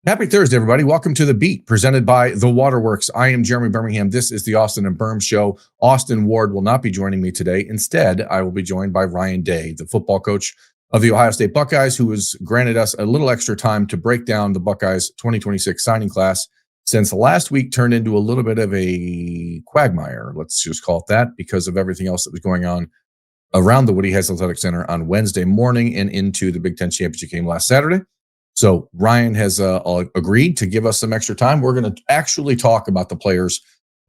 Happy Thursday, everybody. Welcome to The Beat, presented by the Waterworks. I am Jeremy Birmingham. This is the Austin and Birm Show. Austin Ward will not be joining me today. Instead, I will be joined by Ryan Day, the football coach of the Ohio State Buckeyes, who has granted us a little extra time to break down the Buckeyes 2026 signing class, since last week turned into a little bit of a quagmire, let's just call it that, because of everything else that was going on around the Woody Hayes Athletic Center on Wednesday morning and into the Big Ten Championship game last Saturday. So Ryan has agreed to give us some extra time. We're going to actually talk about the players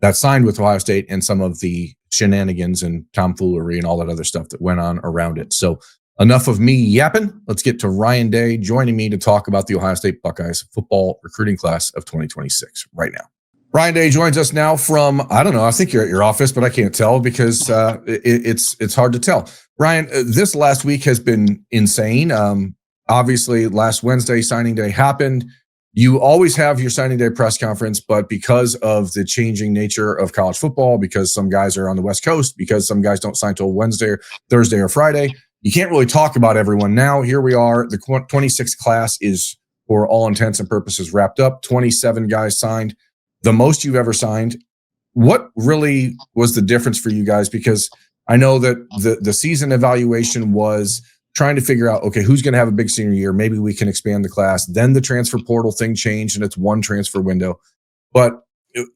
that signed with Ohio State and some of the shenanigans and tomfoolery and all that other stuff that went on around it. So enough of me yapping. Let's get to Ryan Day joining me to talk about the Ohio State Buckeyes football recruiting class of 2026 right now. Ryan Day joins us now from, I don't know, I think you're at your office, but I can't tell because it's hard to tell. Ryan, this last week has been insane. Obviously, last Wednesday, signing day happened. You always have your signing day press conference, but because of the changing nature of college football, because some guys are on the West Coast, because some guys don't sign till Wednesday, or Thursday, or Friday, you can't really talk about everyone. Now, here we are. The 26th class is, for all intents and purposes, wrapped up. 27 guys signed, the most you've ever signed. What really was the difference for you guys? Because I know that the season evaluation was trying to figure out, okay, who's going to have a big senior year? Maybe we can expand the class. Then the transfer portal thing changed and it's one transfer window. But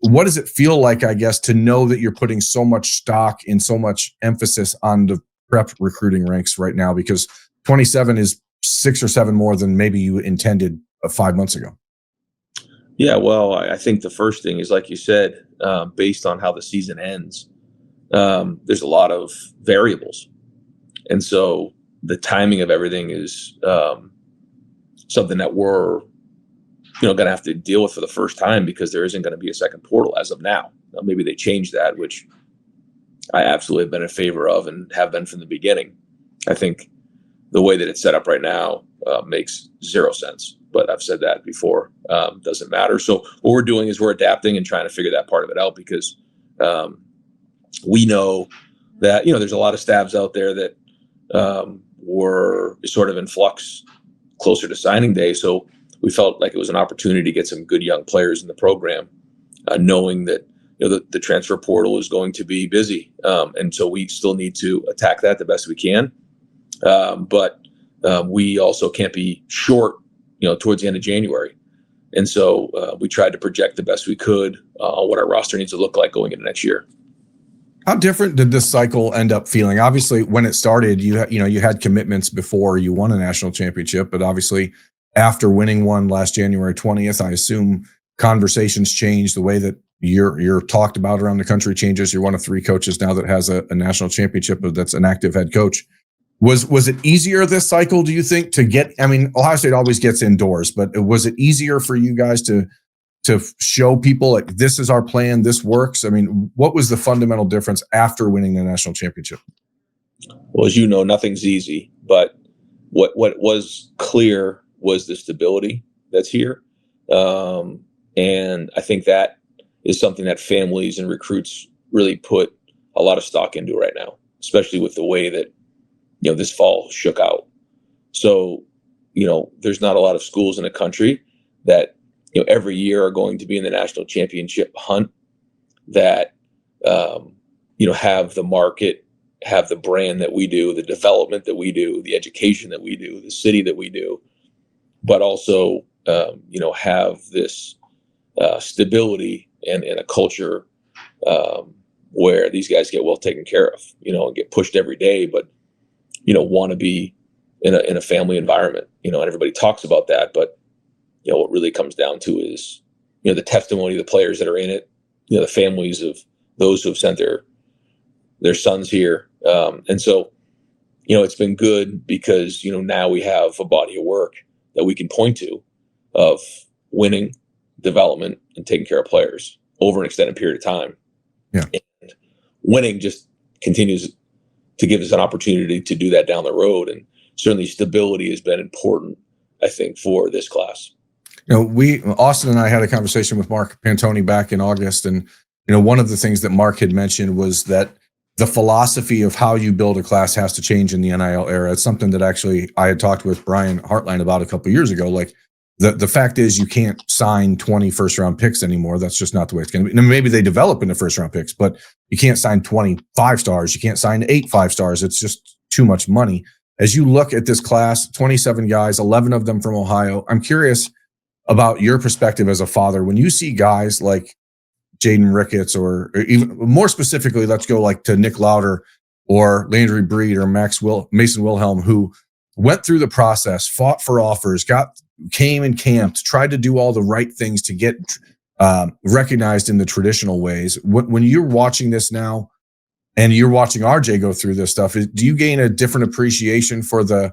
what does it feel like, I guess, to know that you're putting so much stock and so much emphasis on the prep recruiting ranks right now? Because 27 is 6 or 7 more than maybe you intended 5 months ago. Yeah, well, I think the first thing is, like you said, based on how the season ends, there's a lot of variables. And so the timing of everything is something that we're, going to have to deal with for the first time, because there isn't going to be a second portal as of now. Now, maybe they change that, which I absolutely have been in favor of and have been from the beginning. I think the way that it's set up right now makes zero sense. But I've said that before. Doesn't matter. So what we're doing is we're adapting and trying to figure that part of it out, because we know that, there's a lot of stabs out there that were sort of in flux closer to signing day. So we felt like it was an opportunity to get some good young players in the program, knowing that the transfer portal is going to be busy. And so we still need to attack that the best we can. But we also can't be short, towards the end of January. And so we tried to project the best we could on what our roster needs to look like going into next year. How different did this cycle end up feeling? Obviously, when it started, you had commitments before you won a national championship, but obviously after winning one last January 20th, I assume conversations changed. The way that you're talked about around the country changes. You're one of 3 coaches now that has a national championship that's an active head coach. Was it easier this cycle, do you think, to get? I mean, Ohio State always gets indoors, but was it easier for you guys to show people, like, this is our plan, this works? I mean, what was the fundamental difference after winning the national championship? Well, as you know, nothing's easy, but what was clear was the stability that's here. And I think that is something that families and recruits really put a lot of stock into right now, especially with the way that, this fall shook out. So, there's not a lot of schools in the country that, every year are going to be in the national championship hunt that, have the market, have the brand that we do, the development that we do, the education that we do, the city that we do, but also, have this stability and a culture where these guys get well taken care of, and get pushed every day, but, want to be in a family environment, and everybody talks about that, but what really comes down to is, the testimony of the players that are in it, the families of those who have sent their sons here. And so, it's been good because, now we have a body of work that we can point to of winning, development, and taking care of players over an extended period of time. Yeah. And winning just continues to give us an opportunity to do that down the road. And certainly stability has been important, I think, for this class. Austin and I had a conversation with Mark Pantoni back in August. And, one of the things that Mark had mentioned was that the philosophy of how you build a class has to change in the NIL era. It's something that actually I had talked with Brian Hartline about a couple of years ago. Like, the fact is you can't sign 20 first round picks anymore. That's just not the way it's going to be. Now, maybe they develop into first round picks, but you can't sign 25 stars. You can't sign 8 5-stars. It's just too much money. As you look at this class, 27 guys, 11 of them from Ohio. I'm curious about your perspective as a father. When you see guys like Jaden Ricketts, or even more specifically, let's go like to Nick Lauder or Landry Breed or Mason Wilhelm, who went through the process, fought for offers, came and camped, tried to do all the right things to get recognized in the traditional ways. When you're watching this now and you're watching RJ go through this stuff, do you gain a different appreciation for the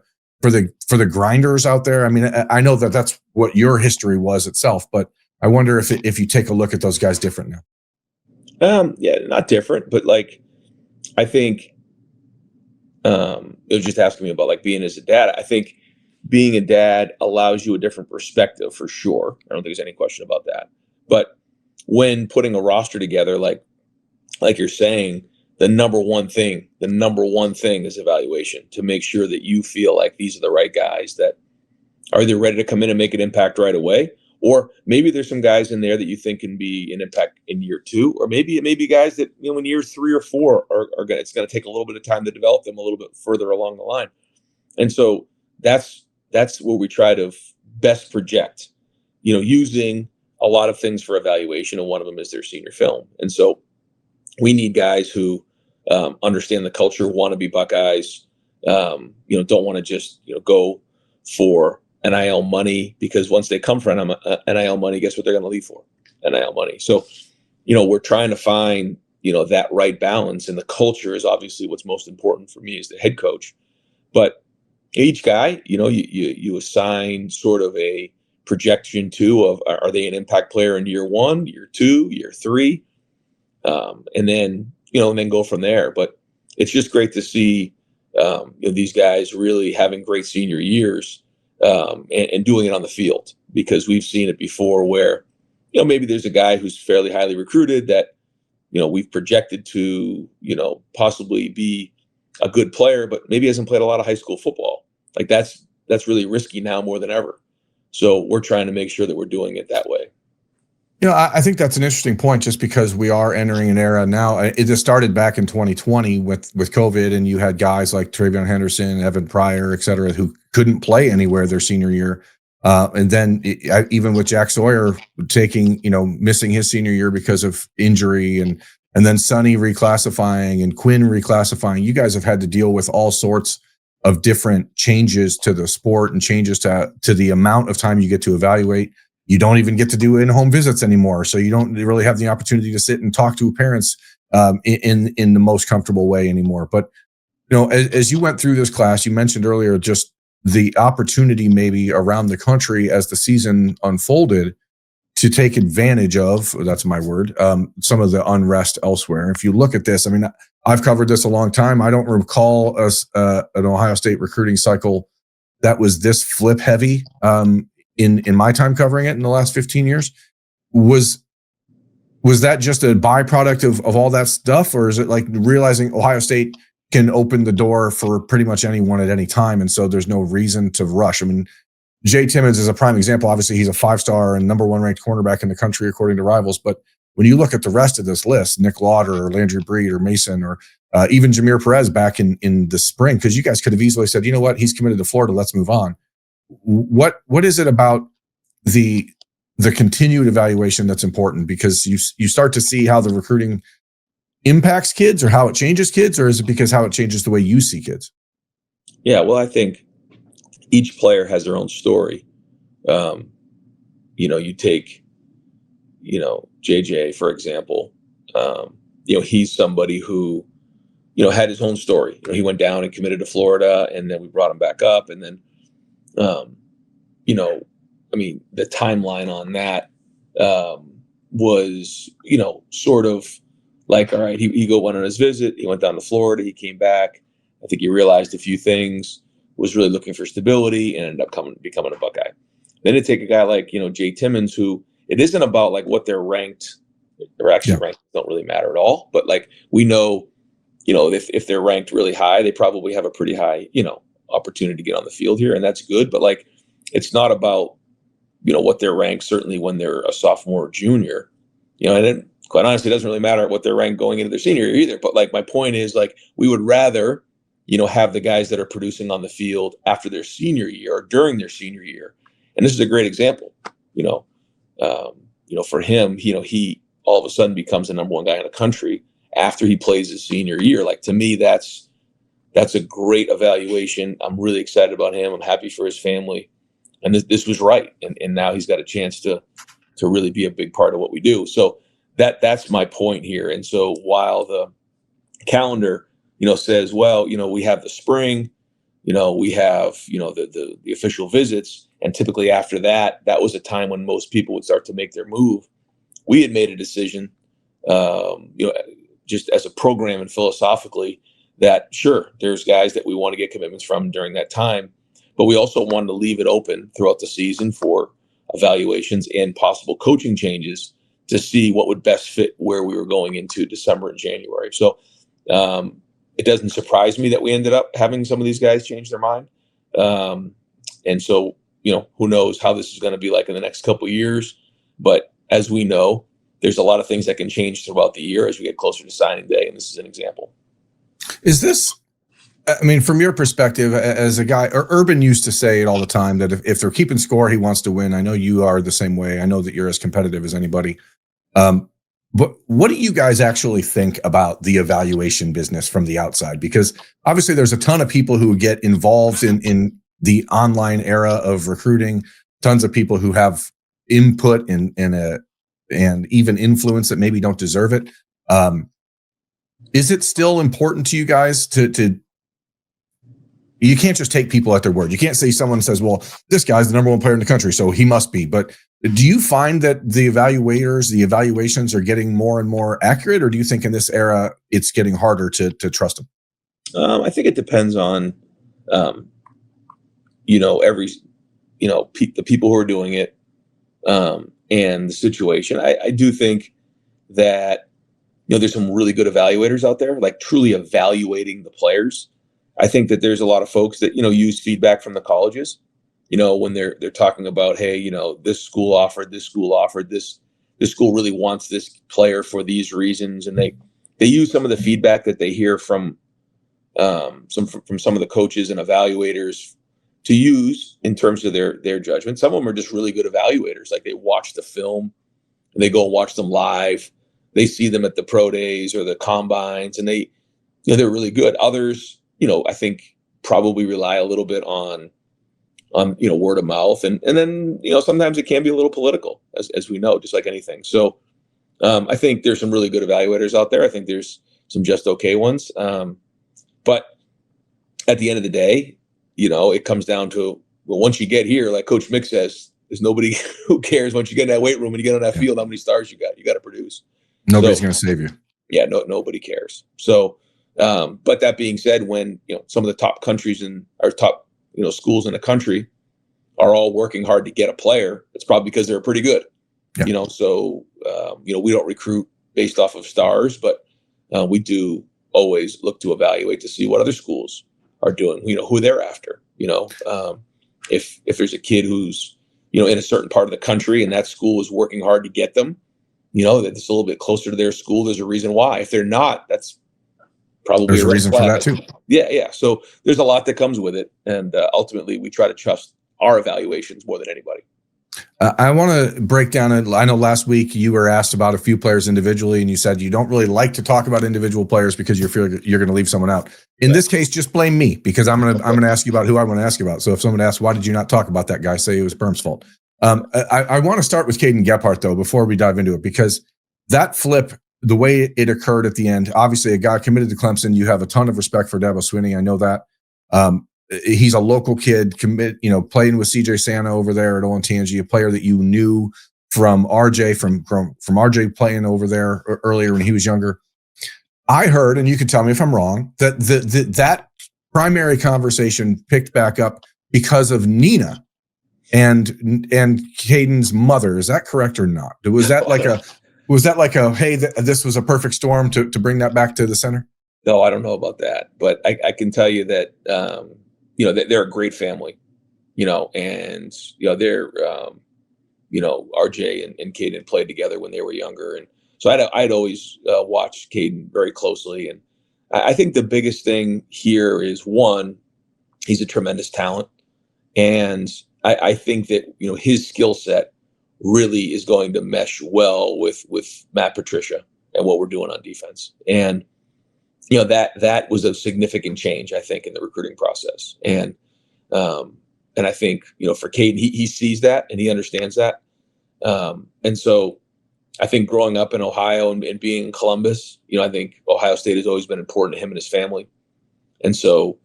grinders out there? I mean, I know that that's what your history was itself, but I wonder if you take a look at those guys different now. Yeah, not different, but like, I think it was just asking me about like being as a dad. I think being a dad allows you a different perspective for sure. I don't think there's any question about that. But when putting a roster together, like you're saying, the number one thing is evaluation, to make sure that you feel like these are the right guys that are either ready to come in and make an impact right away, or maybe there's some guys in there that you think can be an impact in year 2, or maybe guys that, in year 3 or 4 it's going to take a little bit of time to develop them a little bit further along the line. And so that's where we try to best project, using a lot of things for evaluation, and one of them is their senior film. And so we need guys who understand the culture, want to be Buckeyes, don't want to just go for NIL money, because once they come for NIL money, guess what they're going to leave for? NIL money. So, we're trying to find, that right balance, and the culture is obviously what's most important for me as the head coach. But each guy, you assign sort of a projection to of, are they an impact player in year 1, year 2, year 3, and then go from there. But it's just great to see these guys really having great senior years, and doing it on the field, because we've seen it before where maybe there's a guy who's fairly highly recruited that we've projected to possibly be a good player, but maybe hasn't played a lot of high school football. Like that's really risky now more than ever. So we're trying to make sure that we're doing it that way. I think that's an interesting point, just because we are entering an era now. It just started back in 2020 with COVID, and you had guys like Travion Henderson, Evan Pryor, et cetera, who couldn't play anywhere their senior year. And then even with Jack Sawyer missing his senior year because of injury, and then Sonny reclassifying and Quinn reclassifying, you guys have had to deal with all sorts of different changes to the sport and changes to the amount of time you get to evaluate. You don't even get to do in-home visits anymore, so you don't really have the opportunity to sit and talk to parents in the most comfortable way anymore. But as you went through this class, you mentioned earlier just the opportunity maybe around the country as the season unfolded to take advantage of, that's my word, some of the unrest elsewhere. If you look at this, I mean, I've covered this a long time. I don't recall an Ohio State recruiting cycle that was this flip heavy in my time covering it in the last 15 years. Was that just a byproduct of all that stuff, or is it like realizing Ohio State can open the door for pretty much anyone at any time, and so there's no reason to rush? I mean, Jay Timmons is a prime example. Obviously, he's a 5-star and number 1 ranked cornerback in the country according to Rivals. But when you look at the rest of this list, Nick Lauder or Landry Breed or Mason or even Jameer Perez back in the spring, because you guys could have easily said, you know what, he's committed to Florida, let's move on. What is it about the continued evaluation that's important? Because you start to see how the recruiting impacts kids, or how it changes kids, or is it because how it changes the way you see kids? Yeah, well, I think each player has their own story. You take, JJ, for example. He's somebody who, had his own story. He went down and committed to Florida, and then we brought him back up. And then, the timeline on that was, sort of like, all right, he went on his visit. He went down to Florida. He came back. I think he realized a few things, was really looking for stability, and ended up becoming a Buckeye. Then to take a guy like, Jay Timmons, who it isn't about like what they're ranked, or actually ranked don't really matter at all. But like, we know, if they're ranked really high, they probably have a pretty high, opportunity to get on the field here, and that's good. But like, it's not about, what they're ranked, certainly when they're a sophomore or junior, and then quite honestly, it doesn't really matter what they're ranked going into their senior year either. But like, my point is, like, we would rather, have the guys that are producing on the field after their senior year or during their senior year. And this is a great example, for him, he all of a sudden becomes the number one guy in the country after he plays his senior year. Like, to me, that's a great evaluation. I'm really excited about him. I'm happy for his family. And this was right. And now he's got a chance to really be a big part of what we do. So that's my point here. And so while the calendar, says, well, we have the spring, we have, the official visits. And typically after that was a time when most people would start to make their move. We had made a decision, just as a program and philosophically, that sure, there's guys that we want to get commitments from during that time, but we also wanted to leave it open throughout the season for evaluations and possible coaching changes to see what would best fit where we were going into December and January. So it doesn't surprise me that we ended up having some of these guys change their mind. And so, who knows how this is going to be like in the next couple of years. But as we know, there's a lot of things that can change throughout the year as we get closer to signing day. And this is an example. Is this, from your perspective as a guy, Urban used to say it all the time that if they're keeping score, he wants to win. I know you are the same way. I know that you're as competitive as anybody. But what do you guys actually think about the evaluation business from the outside? Because obviously there's a ton of people who get involved in the online era of recruiting, tons of people who have input and even influence that maybe don't deserve it. Is it still important to you guys to you can't just take people at their word. You can't say someone says, well, this guy's the number one player in the country, so he must be. But do you find that the evaluations are getting more and more accurate, or do you think in this era it's getting harder to trust them? I think it depends on, the people who are doing it, and the situation. I do think that, there's some really good evaluators out there, like truly evaluating the players. I think that there's a lot of folks that, use feedback from the colleges, when they're talking about, hey, this school offered this, this school really wants this player for these reasons. And they use some of the feedback that they hear from some of the coaches and evaluators to use in terms of their judgment. Some of them are just really good evaluators. Like, they watch the film and they go and watch them live. They see them at the pro days or the combines, and they're really good. Others, I think probably rely a little bit on word of mouth. And then, sometimes it can be a little political, as we know, just like anything. So I think there's some really good evaluators out there. I think there's some just okay ones. But at the end of the day, it comes down to, well, once you get here, like Coach Mick says, there's nobody who cares once you get in that weight room and you get on that field, how many stars you got to produce. Nobody's going to save you. Yeah, nobody cares. So, but that being said, when some of the top countries and our top schools in the country are all working hard to get a player, it's probably because they're pretty good. Yeah. So we don't recruit based off of stars, but we do always look to evaluate to see what other schools are doing. Who they're after. If there's a kid who's in a certain part of the country and that school is working hard to get them, that it's a little bit closer to their school, there's a reason why. If they're not, that's probably there's a reason for that too. Yeah. So there's a lot that comes with it, and ultimately we try to trust our evaluations more than anybody. I want to break down it. I know last week you were asked about a few players individually, and you said you don't really like to talk about individual players because you feel you're going to leave someone out. In this case, just blame me, because I'm going to ask you about who I want to ask you about. So if someone asks, why did you not talk about that guy? Say it was Birm's fault. I want to start with Caden Gephardt, though, before we dive into it, because that flip, the way it occurred at the end, obviously a guy committed to Clemson. You have a ton of respect for Dabo Swinney. I know that. He's a local kid, playing with CJ Santa over there at Olentangy, a player that you knew from RJ, from RJ playing over there earlier when he was younger. I heard, and you can tell me if I'm wrong, that that primary conversation picked back up because of Nina and Caden's mother. Is that correct or not? Was that like a hey, this was a perfect storm to bring that back to the center? No, I don't know about that, but I can tell you that that they're a great family, and they're RJ and Caden played together when they were younger. And so I'd always watched Caden very closely. And I think the biggest thing here is, one, he's a tremendous talent. And I think that, his skill set really is going to mesh well with Matt Patricia and what we're doing on defense. And, that was a significant change, I think, in the recruiting process. And I think, for Caden, he sees that and he understands that. And so I think growing up in Ohio and being in Columbus, I think Ohio State has always been important to him and his family. And so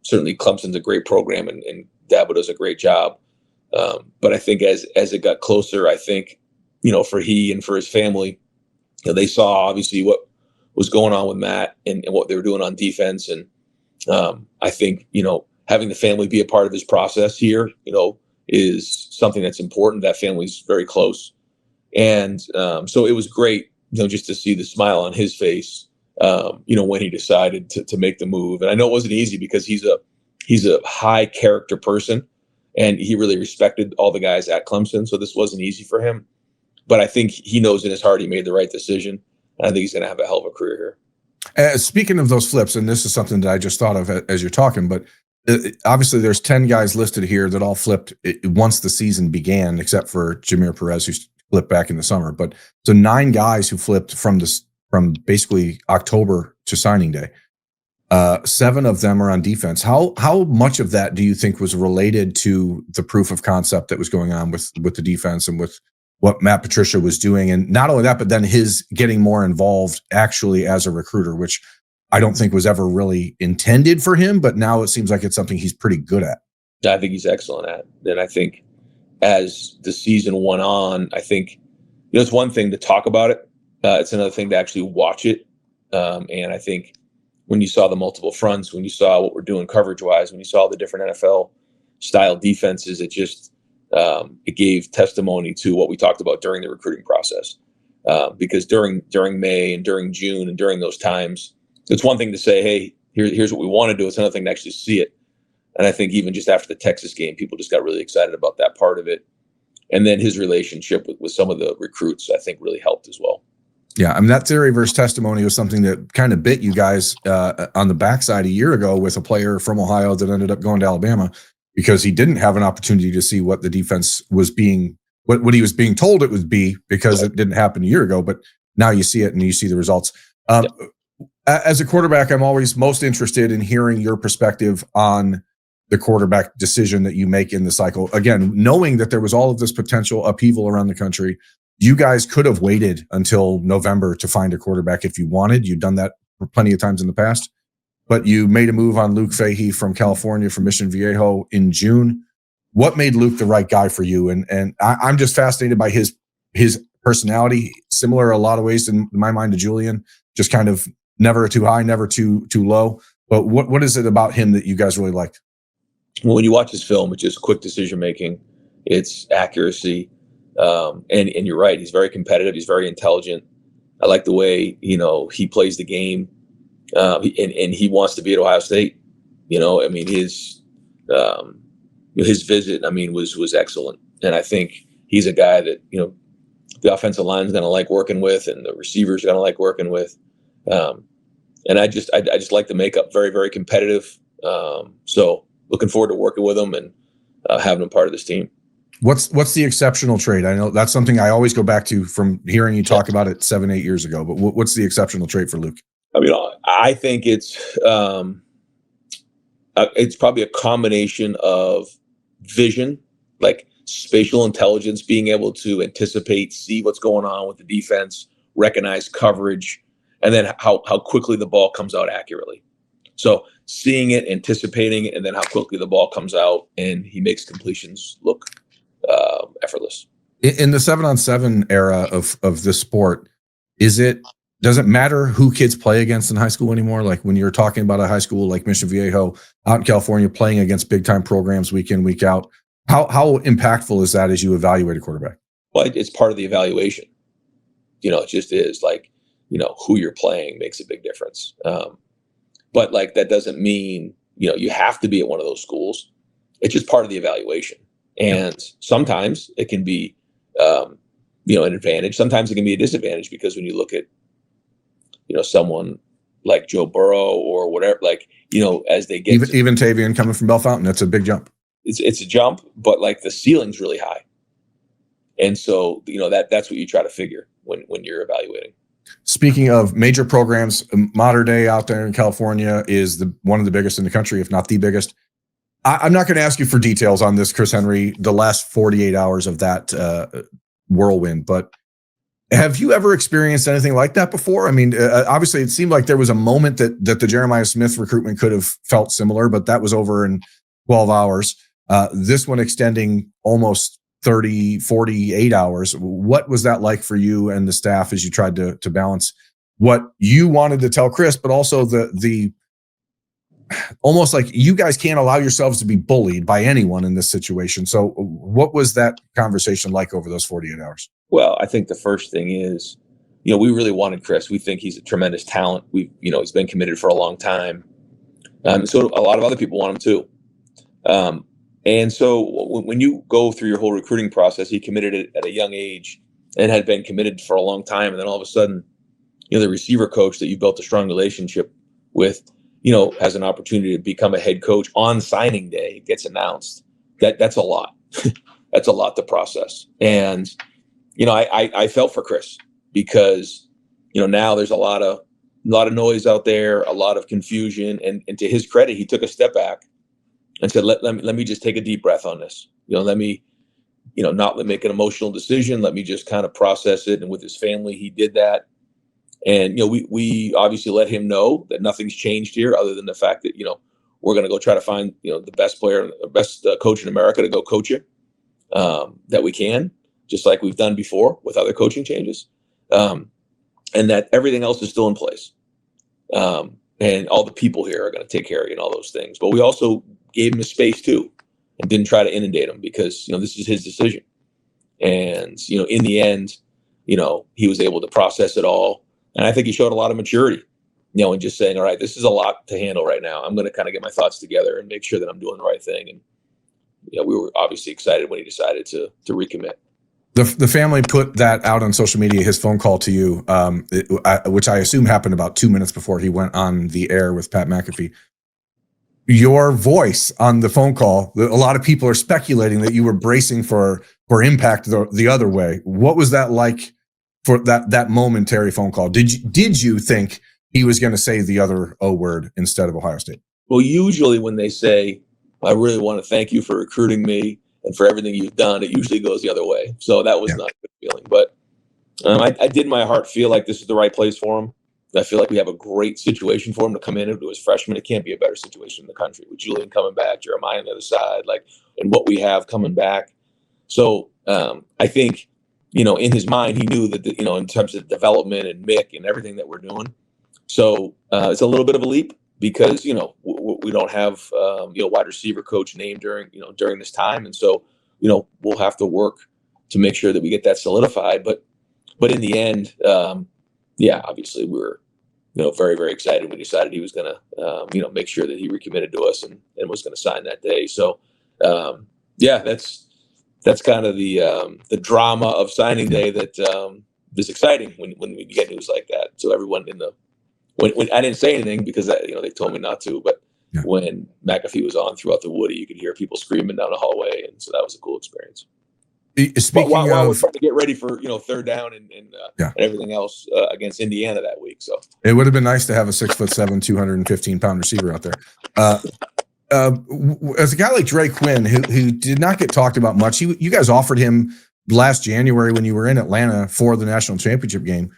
certainly Clemson's a great program and Dabo does a great job. But I think as it got closer, I think, for he and for his family, they saw obviously what was going on with Matt and what they were doing on defense. And I think, having the family be a part of his process here, is something that's important. That family's very close. And so it was great, just to see the smile on his face, when he decided to make the move. And I know it wasn't easy because he's a high character person and he really respected all the guys at Clemson. So this wasn't easy for him. But I think he knows in his heart he made the right decision. And I think he's going to have a hell of a career here. Speaking of those flips, and this is something that I just thought of as you're talking, but obviously there's 10 guys listed here that all flipped once the season began, except for Jameer Perez, who flipped back in the summer. But so 9 guys who flipped from basically October to signing day. 7 of them are on defense. How much of that do you think was related to the proof of concept that was going on with the defense and with what Matt Patricia was doing? And not only that, but then his getting more involved actually as a recruiter, which I don't think was ever really intended for him, but now it seems like it's something he's pretty good at. I think he's excellent at. And I think as the season went on, I think, it's one thing to talk about it. It's another thing to actually watch it. And I think when you saw the multiple fronts, when you saw what we're doing coverage-wise, when you saw the different NFL-style defenses, it just it gave testimony to what we talked about during the recruiting process. Because during May and during June and during those times, it's one thing to say, hey, here's what we want to do. It's another thing to actually see it. And I think even just after the Texas game, people just got really excited about that part of it. And then his relationship with some of the recruits, I think, really helped as well. Yeah, I mean, that theory versus testimony was something that kind of bit you guys on the backside a year ago with a player from Ohio that ended up going to Alabama because he didn't have an opportunity to see what the defense was being, what he was being told it would be, because it didn't happen a year ago. But now you see it and you see the results. As a quarterback, I'm always most interested in hearing your perspective on the quarterback decision that you make in the cycle. Again, knowing that there was all of this potential upheaval around the country, you guys could have waited until November to find a quarterback if you wanted. You've done that plenty of times in the past, but you made a move on Luke Fahey from California, from Mission Viejo in June. What made Luke the right guy for you? And I'm just fascinated by his personality, similar a lot of ways in my mind to Julian, just kind of never too high, never too low. But what is it about him that you guys really liked? Well, when you watch his film, it's just quick decision making, it's accuracy, and you're right. He's very competitive. He's very intelligent. I like the way he plays the game, and he wants to be at Ohio State. I mean, his visit, was excellent, and I think he's a guy that the offensive line is going to like working with, and the receivers are going to like working with, and I just like the makeup. Very, very competitive. So looking forward to working with him and having him part of this team. What's the exceptional trait? I know that's something I always go back to from hearing you talk about it 7-8 years ago, but what's the exceptional trait for Luke? I think it's probably a combination of vision, like spatial intelligence, being able to anticipate, see what's going on with the defense, recognize coverage, and then how quickly the ball comes out accurately. So seeing it, anticipating it, and then how quickly the ball comes out, and he makes completions look effortless. In the 7-on-7 era of this sport, does it matter who kids play against in high school anymore? Like when you're talking about a high school like Mission Viejo out in California playing against big time programs week in, week out, how impactful is that as you evaluate a quarterback? Well, it's part of the evaluation. It just is like, who you're playing makes a big difference. But like, that doesn't mean, you have to be at one of those schools. It's just part of the evaluation. And sometimes it can be, an advantage. Sometimes it can be a disadvantage, because when you look at, someone like Joe Burrow or whatever, like, as they get even Tavian coming from Bellefontaine, that's a big jump. It's a jump, but like the ceiling's really high. And so, that's what you try to figure when you're evaluating. Speaking of major programs, Mater Dei out there in California is one of the biggest in the country, if not the biggest. I'm not going to ask you for details on this, Chris Henry, the last 48 hours of that whirlwind, but have you ever experienced anything like that before? I mean, obviously it seemed like there was a moment that the Jeremiah Smith recruitment could have felt similar, but that was over in 12 hours. This one extending almost 30, 48 hours. What was that like for you and the staff as you tried to balance what you wanted to tell Chris, but also the almost like you guys can't allow yourselves to be bullied by anyone in this situation. So what was that conversation like over those 48 hours? Well, I think the first thing is, we really wanted Chris. We think he's a tremendous talent. He's been committed for a long time. So a lot of other people want him too. And so when you go through your whole recruiting process, he committed at a young age and had been committed for a long time. And then all of a sudden, the receiver coach that you built a strong relationship with, has an opportunity to become a head coach on signing day, gets announced. That's a lot. That's a lot to process. And, I felt for Chris, because, now there's a lot of noise out there, a lot of confusion. And to his credit, he took a step back and said, let me just take a deep breath on this. Let me, not make an emotional decision. Let me just kind of process it. And with his family, he did that. And, we obviously let him know that nothing's changed here, other than the fact that, we're going to go try to find, the best player, the best coach in America to go coach you, that we can, just like we've done before with other coaching changes. And that everything else is still in place. And all the people here are going to take care of you and all those things. But we also gave him his space too, and didn't try to inundate him, because, this is his decision. And, in the end, he was able to process it all. And I think he showed a lot of maturity, and just saying, all right, this is a lot to handle right now. I'm going to kind of get my thoughts together and make sure that I'm doing the right thing. And, we were obviously excited when he decided to recommit. The family put that out on social media, his phone call to you, which I assume happened about 2 minutes before he went on the air with Pat McAfee. Your voice on the phone call, a lot of people are speculating that you were bracing for impact the other way. What was that like for that momentary phone call? Did you think he was going to say the other O word instead of Ohio State? Well, usually when they say, I really want to thank you for recruiting me and for everything you've done, it usually goes the other way. So that was not a good feeling. But I did in my heart feel like this is the right place for him. I feel like we have a great situation for him to come in and do his freshman. It can't be a better situation in the country, with Julian coming back, Jeremiah on the other side, and what we have coming back. So I think, in his mind, he knew that, in terms of development and Mick and everything that we're doing. So it's a little bit of a leap, because, we don't have, wide receiver coach named during this time. And so, we'll have to work to make sure that we get that solidified. But in the end, obviously we were, very, very excited when he decided he was going to, make sure that he recommitted to us and was going to sign that day. So, that's kind of the drama of signing day that is exciting when we get news like that. So everyone when I didn't say anything, because they told me not to, but when McAfee was on throughout the Woody, you could hear people screaming down the hallway, and so that was a cool experience. Speaking while we're trying to get ready for third down and everything else against Indiana that week, so it would have been nice to have a 6'7", 215-pound receiver out there. As a guy like Dre Quinn, who did not get talked about much, you guys offered him last January when you were in Atlanta for the national championship game.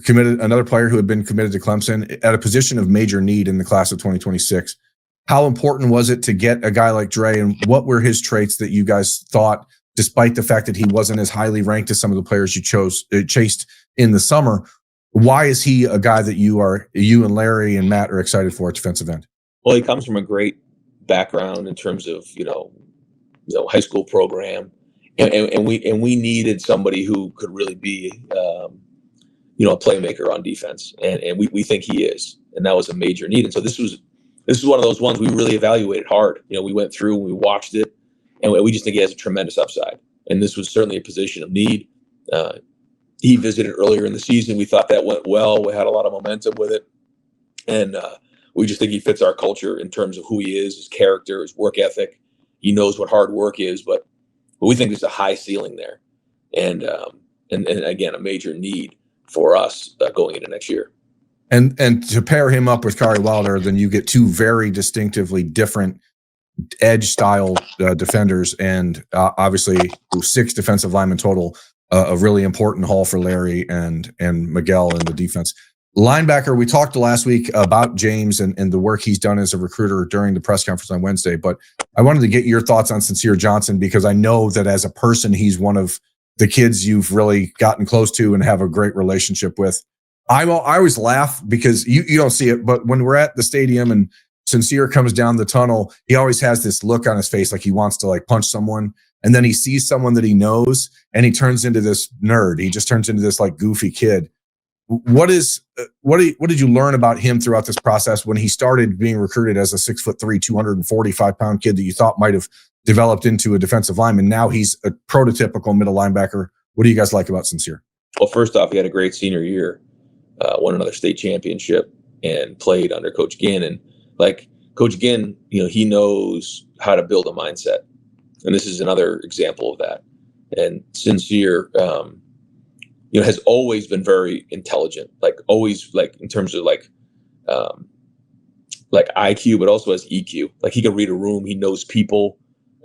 Committed another player who had been committed to Clemson at a position of major need in the class of 2026. How important was it to get a guy like Dre, and what were his traits that you guys thought, despite the fact that he wasn't as highly ranked as some of the players you chased in the summer? Why is he a guy that you and Larry and Matt are excited for at defensive end? Well, he comes from a great background in terms of high school program, and we needed somebody who could really be a playmaker on defense, and we think he is, and that was a major need. And so this is one of those ones we really evaluated hard. We went through, we watched it, And we just think he has a tremendous upside. And this was certainly a position of need. He visited earlier in the season. We thought that went well. We had a lot of momentum with it. And we just think he fits our culture in terms of who he is, his character, his work ethic. He knows what hard work is, but we think there's a high ceiling there. And again, a major need for us going into next year. And to pair him up with Kari Wilder, then you get two very distinctively different edge style defenders, and obviously 6 defensive linemen total. A really important haul for Larry and Miguel in the defense. Linebacker, we talked last week about James and the work he's done as a recruiter during the press conference on Wednesday, but I wanted to get your thoughts on Sincere Johnson, because I know that as a person, he's one of the kids you've really gotten close to and have a great relationship with. I always laugh because you don't see it, but when we're at the stadium and Sincere comes down the tunnel, he always has this look on his face like he wants to like punch someone, and then he sees someone that he knows and he turns into this nerd. He just turns into this like goofy kid. What did you learn about him throughout this process when he started being recruited as a 6'3", 245-pound kid that you thought might have developed into a defensive lineman? Now he's a prototypical middle linebacker. What do you guys like about Sincere? Well, first off, he had a great senior year, won another state championship, and played under Coach Ginn. And like Coach Ginn, he knows how to build a mindset. And this is another example of that. And Sincere, has always been very intelligent, like always, like in terms of like IQ, but also has EQ. Like he can read a room. He knows people.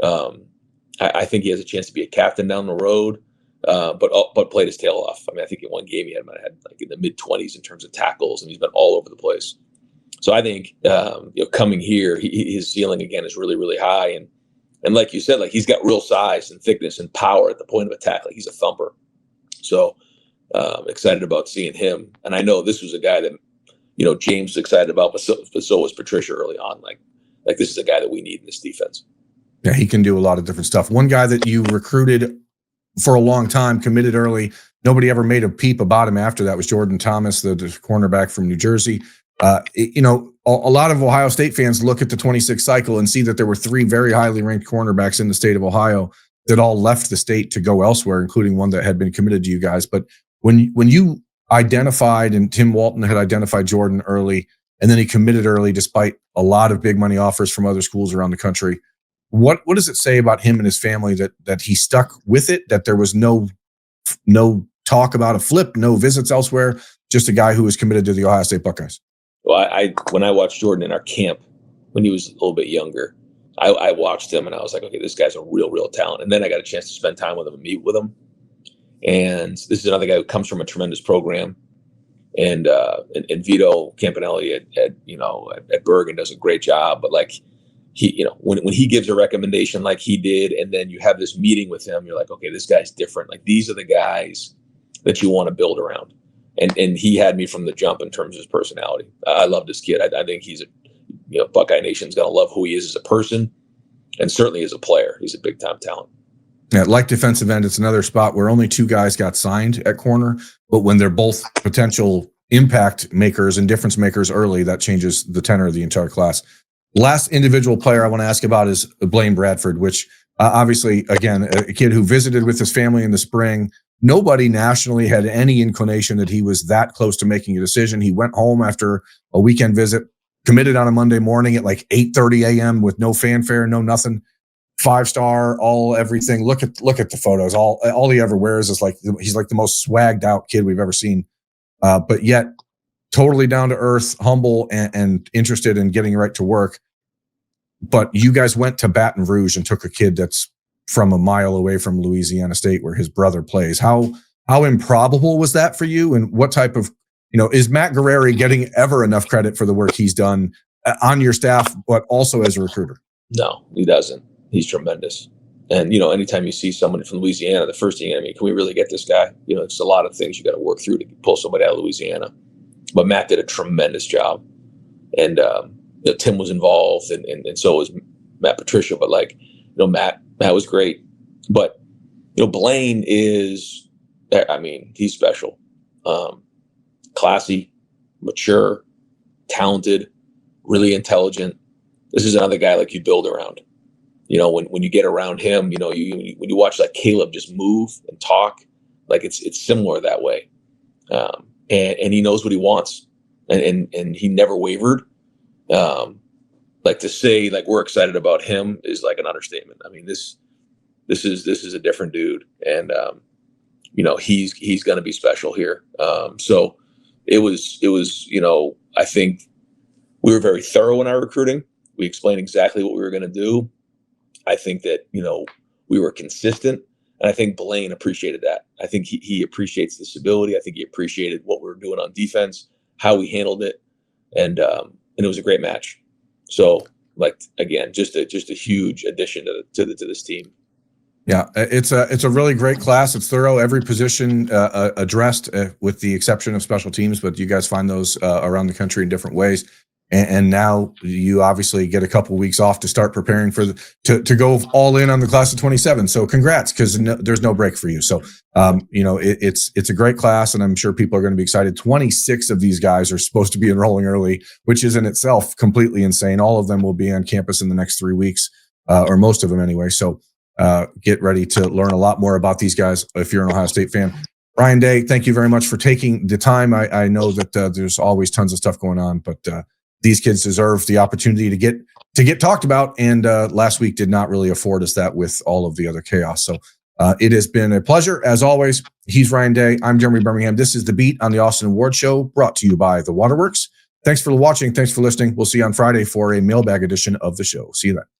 I think he has a chance to be a captain down the road, but played his tail off. I mean, I think in one game he had like in the mid-20s in terms of tackles, and he's been all over the place. So I think coming here, his ceiling again is really, really high. And like you said, like he's got real size and thickness and power at the point of attack. Like he's a thumper. So excited about seeing him. And I know this was a guy that, James was excited about, but so was Patricia early on. Like this is a guy that we need in this defense. Yeah, he can do a lot of different stuff. One guy that you recruited for a long time, committed early, nobody ever made a peep about him after that, was Jordan Thomas, the cornerback from New Jersey. A lot of Ohio State fans look at the 26 cycle and see that there were 3 very highly ranked cornerbacks in the state of Ohio that all left the state to go elsewhere, including one that had been committed to you guys. But when you identified, and Tim Walton had identified Jordan early, and then he committed early despite a lot of big money offers from other schools around the country, what does it say about him and his family that he stuck with it, that there was no talk about a flip, no visits elsewhere, just a guy who was committed to the Ohio State Buckeyes? Well, when I watched Jordan in our camp when he was a little bit younger, I watched him and I was like, okay, this guy's a real talent. And then I got a chance to spend time with him and meet with him. And this is another guy who comes from a tremendous program. And Vito Campanelli at Bergen does a great job. But like he, when he gives a recommendation like he did, and then you have this meeting with him, you're like, okay, this guy's different. Like these are the guys that you want to build around. And he had me from the jump in terms of his personality. I love this kid. I think he's Buckeye Nation's going to love who he is as a person, and certainly as a player. He's a big time talent. Yeah, like defensive end, it's another spot where only 2 guys got signed at corner, but when they're both potential impact makers and difference makers early, that changes the tenor of the entire class. Last individual player I want to ask about is Blaine Bradford, which obviously, again, a kid who visited with his family in the spring. Nobody nationally had any inclination that he was that close to making a decision. He went home after a weekend visit, committed on a Monday morning at like 8:30 a.m. with no fanfare, no nothing. 5-star, all everything. Look at the photos. All he ever wears is like he's like the most swagged out kid we've ever seen. But yet totally down to earth, humble, and interested in getting right to work. But you guys went to Baton Rouge and took a kid that's from a mile away from Louisiana State where his brother plays. How improbable was that for you? And what type of, is Matt Guerreri getting ever enough credit for the work he's done on your staff, but also as a recruiter? No, he doesn't. He's tremendous. And, anytime you see someone from Louisiana, the first thing, can we really get this guy? It's a lot of things you got to work through to pull somebody out of Louisiana. But Matt did a tremendous job. And Tim was involved, and so was Matt Patricia. But Matt was great. But Blaine is, he's special, classy, mature, talented, really intelligent. This is another guy like you build around. when you get around him, when you watch like Caleb just move and talk, like it's similar that way. And he knows what he wants, and he never wavered. Like to say like we're excited about him is like an understatement. I mean, this is a different dude, and he's going to be special here. So it was I think we were very thorough in our recruiting. We explained exactly what we were going to do. I think that we were consistent, and I think Blaine appreciated that. I think he appreciates the stability. I think he appreciated what we were doing on defense, how we handled it, and it was a great match. So, like again, just a huge addition to this team. Yeah, it's a really great class. It's thorough. Every position addressed, with the exception of special teams, but you guys find those around the country in different ways. And now you obviously get a couple of weeks off to start preparing for to go all in on the class of 27. So congrats, because there's no break for you. So it's a great class, and I'm sure people are going to be excited. 26 of these guys are supposed to be enrolling early, which is in itself completely insane. All of them will be on campus in the next 3 weeks, or most of them anyway. So get ready to learn a lot more about these guys if you're an Ohio State fan. Ryan Day, thank you very much for taking the time. I know that there's always tons of stuff going on, but these kids deserve the opportunity to get talked about, and last week did not really afford us that with all of the other chaos. So it has been a pleasure as always. He's Ryan Day. I'm Jeremy Birmingham. This is The Beat on the Austin Ward Show, brought to you by the Waterworks. Thanks for watching. Thanks for listening. We'll see you on Friday for a mailbag edition of the show. See you then.